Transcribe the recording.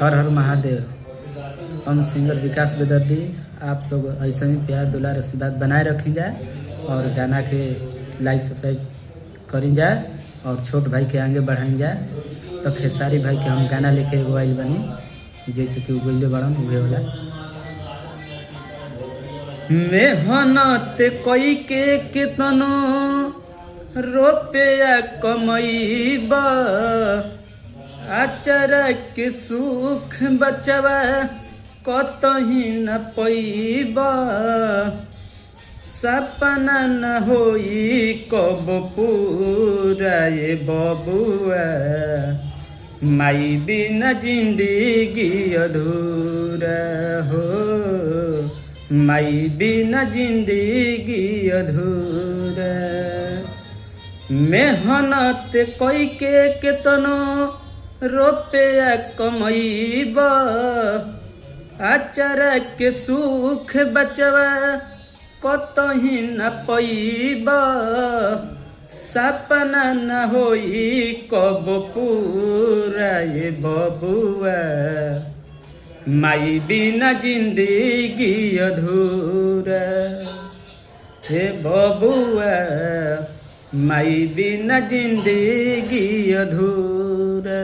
हर हर महादेव। हम सिंगर विकास बेदर्दी आप सब ऐसे ही प्यार दुलार आशीर्वाद बनाए रखी जाए और गाना के लाइक सब्सक्राइब करी जाए और छोट भाई के आगे बढ़ाई जाए। तो खेसारी भाई के हम गाना लेके एगो आइल बनी जैसे कि गइले बड़न उहे वाला। मेहनत कई के केतनो रुपया कमैबा आचारा के सुख बचवा कतही न पैबा सपना न होई कब पूरा ये बबुआ माई बिना जिंदगी अधूरा हो माई बिना जिंदगी अधूरा। मेहनत कई के केतनो रुपया कमैबा आचारा के सुख बचवा कतही न पैबा सपना न होई कब पूरा ये बबुआ माई बिना जिंदगी अधूरा हे बबुआ माई बिना जिंदगी अधूरा।